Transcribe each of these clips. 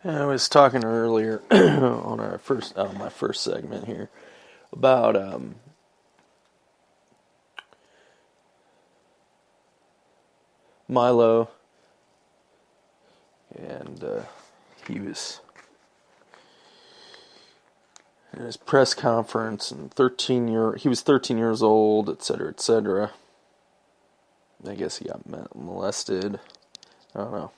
I was talking earlier on my first segment here about Milo, and he was in his press conference, and he was 13 years old, etc., etc. I guess he got molested. I don't know.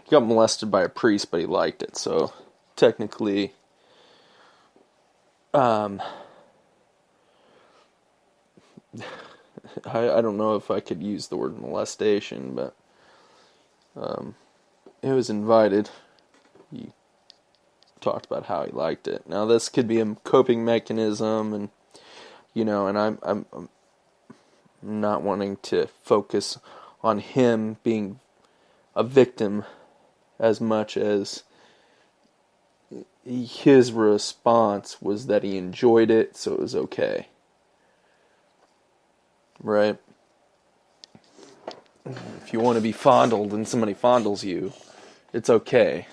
He got molested by a priest, but he liked it, so technically, I don't know if I could use the word molestation, but it was invited. He talked about how he liked it. Now, this could be a coping mechanism, and and I'm not wanting to focus on him being a victim as much as his response was that he enjoyed it, so it was okay. Right? If you want to be fondled and somebody fondles you, it's okay.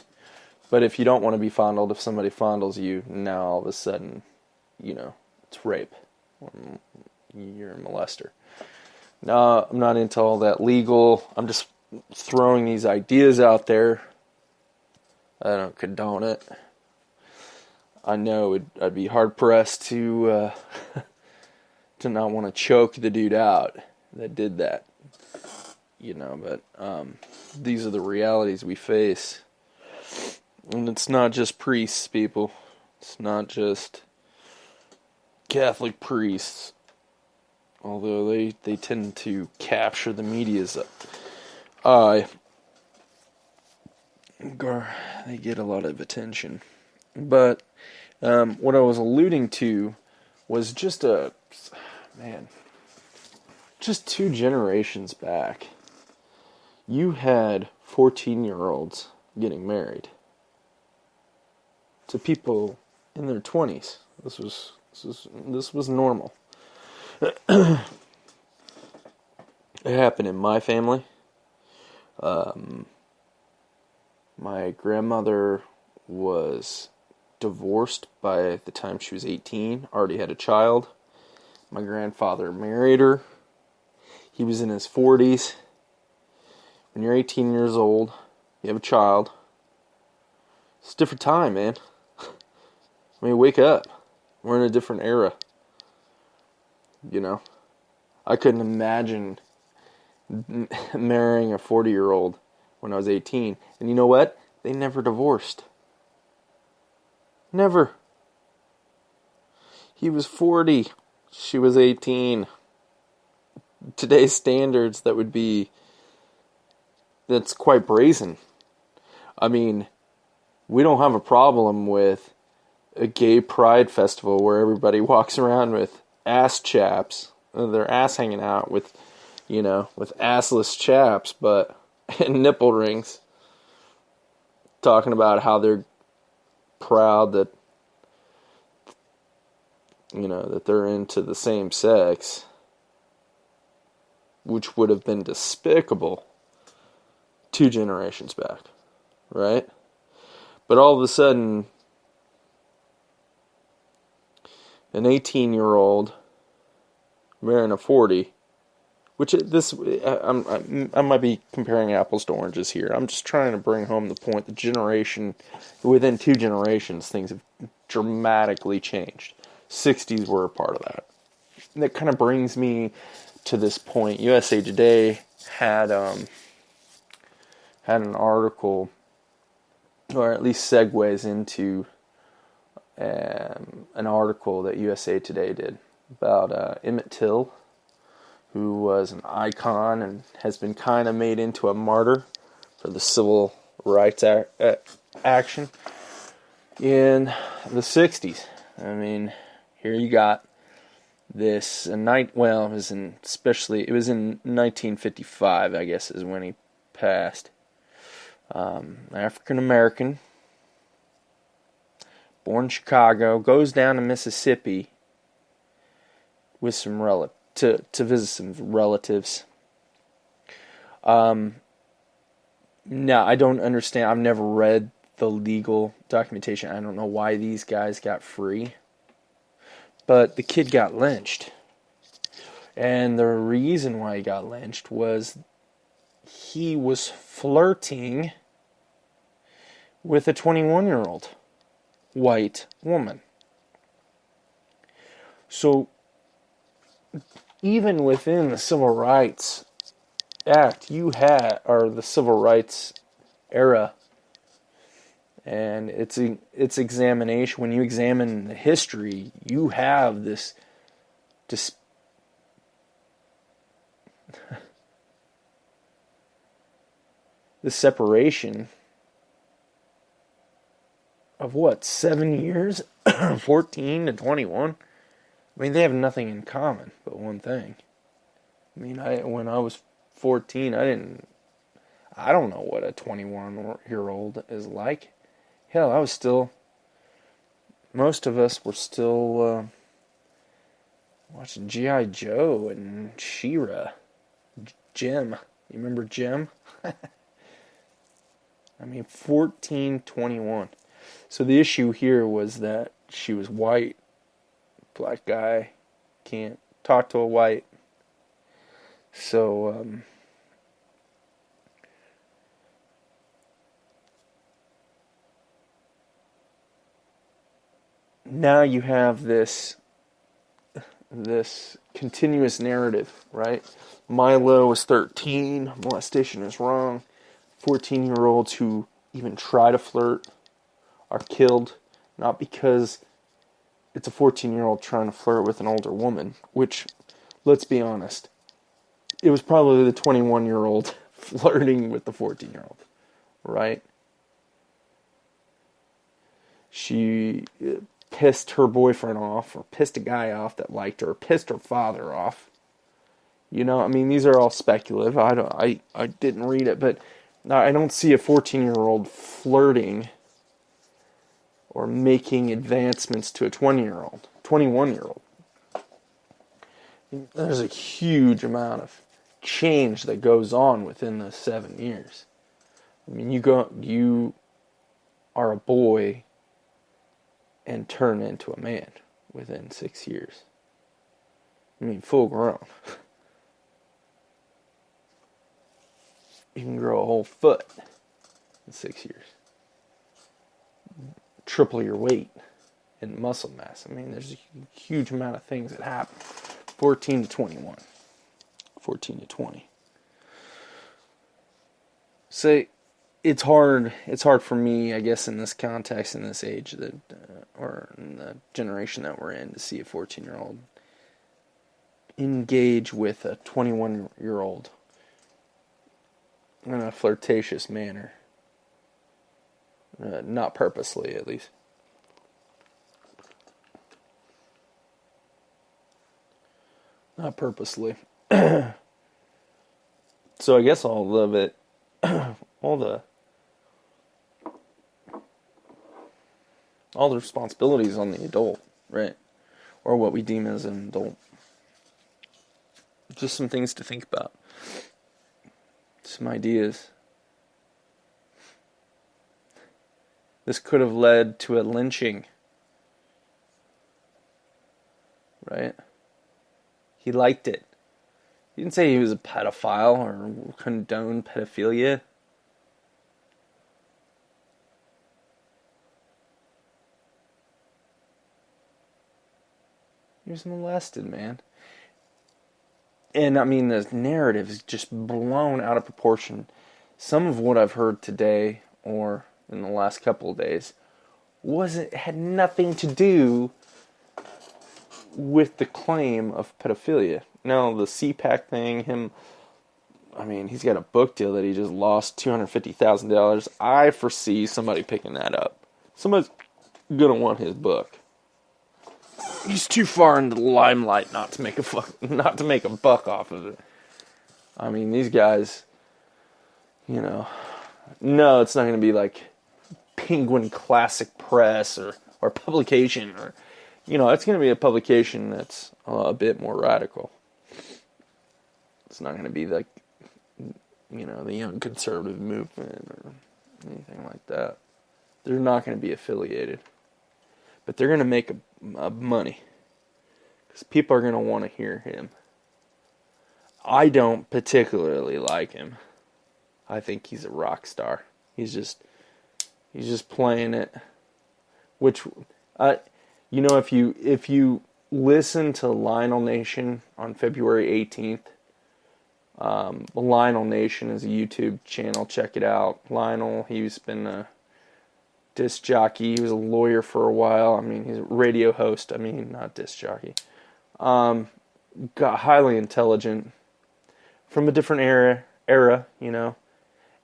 But if you don't want to be fondled, if somebody fondles you, now all of a sudden, it's rape. You're a molester. No, I'm not into all that legal. I'm just throwing these ideas out there. I don't condone it. I know I'd be hard pressed to not want to choke the dude out that did that. But these are the realities we face. And it's not just priests, people. It's not just Catholic priests. Although they tend to capture the media's eye. They get a lot of attention. But what I was alluding to was just 2 generations back, you had 14-year-olds getting married to people in their 20s. This was normal. It happened in my family. My grandmother was divorced by the time she was 18, already had a child. My grandfather married her. He was in his 40s. When you're 18 years old, you have a child. It's a different time, man. Wake up. We're in a different era. I couldn't imagine marrying a 40-year-old when I was 18. And you know what? They never divorced. Never. He was 40. She was 18. Today's standards, that's quite brazen. We don't have a problem with a gay pride festival where everybody walks around with ass chaps, their ass hanging out with assless chaps, and nipple rings, talking about how they're proud that they're into the same sex, which would have been despicable 2 generations back, right? But all of a sudden, an 18-year-old marrying a 40, I might be comparing apples to oranges here. I'm just trying to bring home the point. Within 2 generations, things have dramatically changed. 60s were a part of that. And that kind of brings me to this point. USA Today had an article, or at least segues into an article that USA Today did about Emmitt, who was an icon and has been kind of made into a martyr for the civil rights action in the 60s. Here you got this it was in 1955, I guess, is when he passed. African American, born in Chicago, goes down to Mississippi with some to visit some relatives. No, I don't understand. I've never read the legal documentation. I don't know why these guys got free, but the kid got lynched. And the reason why he got lynched was he was flirting with a 21-year-old white woman. So even within the Civil Rights Act, or the Civil Rights era, and its examination, when you examine the history, you have this this separation of 7 years? 14 to 21? I mean, they have nothing in common but one thing. I mean, when I was 14, I don't know what a 21-year-old is like. Hell, most of us were still watching G.I. Joe and She-Ra. Jim. You remember Jim? I mean, 14, 21. So the issue here was that she was white. Black guy can't talk to a white. So, now you have this continuous narrative, right? Milo is 13, molestation is wrong. 14-year-olds who even try to flirt are killed, not because it's a 14-year-old trying to flirt with an older woman, which, let's be honest, it was probably the 21-year-old flirting with the 14-year-old, right? She pissed her boyfriend off, or pissed a guy off that liked her, or pissed her father off. You know, I mean, these are all speculative. I didn't read it, but I don't see a 14-year-old flirting or making advancements to a 21-year-old. There's a huge amount of change that goes on within those 7 years. I mean, you are a boy and turn into a man within 6 years. I mean, full grown. You can grow a whole foot in 6 years. Triple your weight in muscle mass. I mean, there's a huge amount of things that happen. 14 to 21. 14 to 20. So it's hard for me, I guess, in this context, in this age, or in the generation that we're in, to see a 14-year-old engage with a 21-year-old in a flirtatious manner. Not purposely, at least. Not purposely. So I guess all of it, all the responsibilities on the adult, right? Or what we deem as an adult. Just some things to think about. Some ideas. This could have led to a lynching. Right? He liked it. He didn't say he was a pedophile or condoned pedophilia. He was molested, man. And I mean, the narrative is just blown out of proportion. Some of what I've heard today, or in the last couple of days, had nothing to do with the claim of pedophilia. Now, the CPAC thing, he's got a book deal that he just lost $250,000. I foresee somebody picking that up. Somebody's gonna want his book. He's too far into the limelight not to make a buck off of it. I mean, these guys, no, it's not going to be like Penguin Classic Press or publication, or, it's going to be a publication that's a bit more radical. It's not going to be like, the Young Conservative Movement or anything like that. They're not going to be affiliated. But they're going to make a money. Because people are going to want to hear him. I don't particularly like him. I think he's a rock star. He's just playing it. Which, if you listen to Lionel Nation on February 18th, Lionel Nation is a YouTube channel. Check it out. Lionel, he's been a disc jockey. He was a lawyer for a while. I mean, he's a radio host. I mean, not disc jockey. Got highly intelligent from a different era,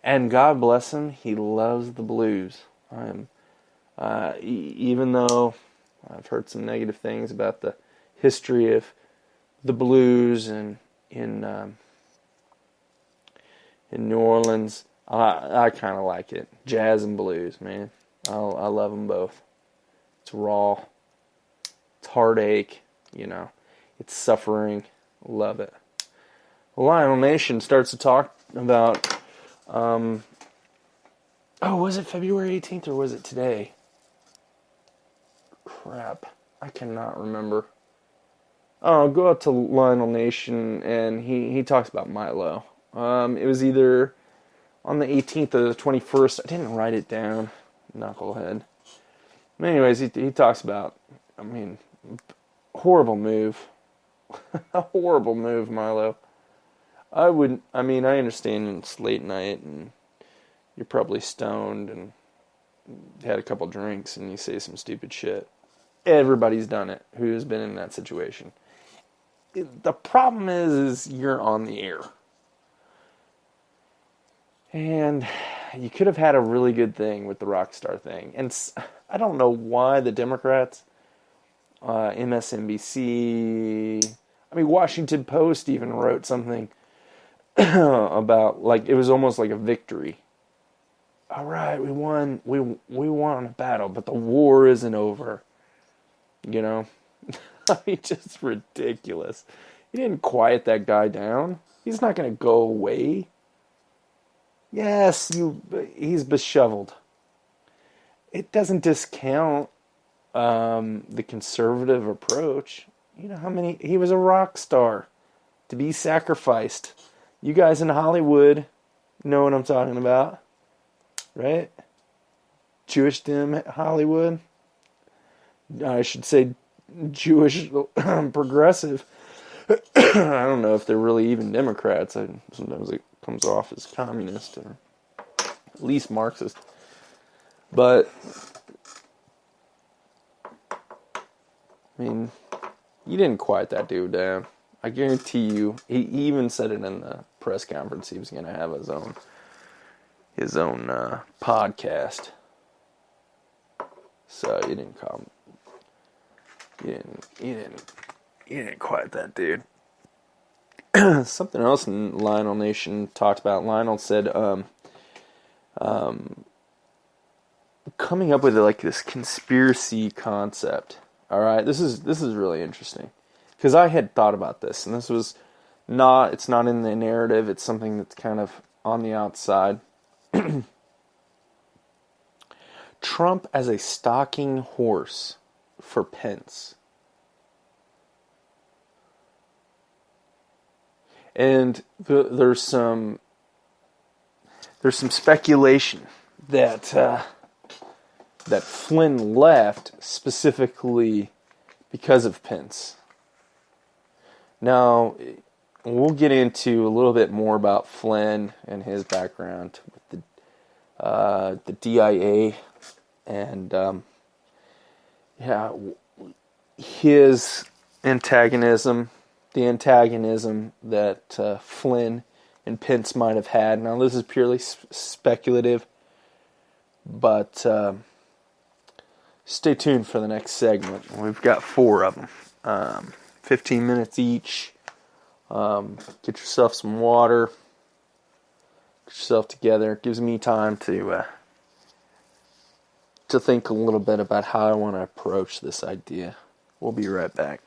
And God bless him, he loves the blues. Even though I've heard some negative things about the history of the blues and in New Orleans, I kind of like it. Jazz and blues, man. I love them both. It's raw. It's heartache, It's suffering. Love it. Lionel Nation starts to talk about, was it February 18th or was it today? Crap. I cannot remember. Oh, go out to Lionel Nation and he talks about Milo. It was either on the 18th or the 21st. I didn't write it down. Knucklehead. But anyways, he talks about, horrible move. A horrible move, Milo. I understand it's late night and you're probably stoned and had a couple drinks and you say some stupid shit. Everybody's done it who's been in that situation. The problem is you're on the air. And you could have had a really good thing with the rock star thing. And I don't know why the Democrats, MSNBC, Washington Post even wrote something about, it was almost like a victory. All right, we won a battle, but the war isn't over. Just ridiculous. He didn't quiet that guy down. He's not going to go away. Yes, he's disheveled. It doesn't discount the conservative approach. He was a rock star to be sacrificed. You guys in Hollywood know what I'm talking about, right? Jewish Hollywood. I should say Jewish progressive. I don't know if they're really even Democrats. Sometimes it comes off as communist or at least Marxist. But, you didn't quiet that dude down. I guarantee you, he even said it in the press conference he was going to have his own podcast. So you didn't call him. You didn't quiet that dude. Something else Lionel Nation talked about. Lionel said, coming up with this conspiracy concept. All right, this is really interesting because I had thought about this, and it's not in the narrative. It's something that's kind of on the outside. Trump as a stalking horse for Pence. And there's some speculation that Flynn left specifically because of Pence. Now, we'll get into a little bit more about Flynn and his background with the DIA and his antagonism. The antagonism that Flynn and Pence might have had. Now, this is purely speculative, but stay tuned for the next segment. We've got 4 of them, 15 minutes each. Get yourself some water. Get yourself together. It gives me time to think a little bit about how I want to approach this idea. We'll be right back.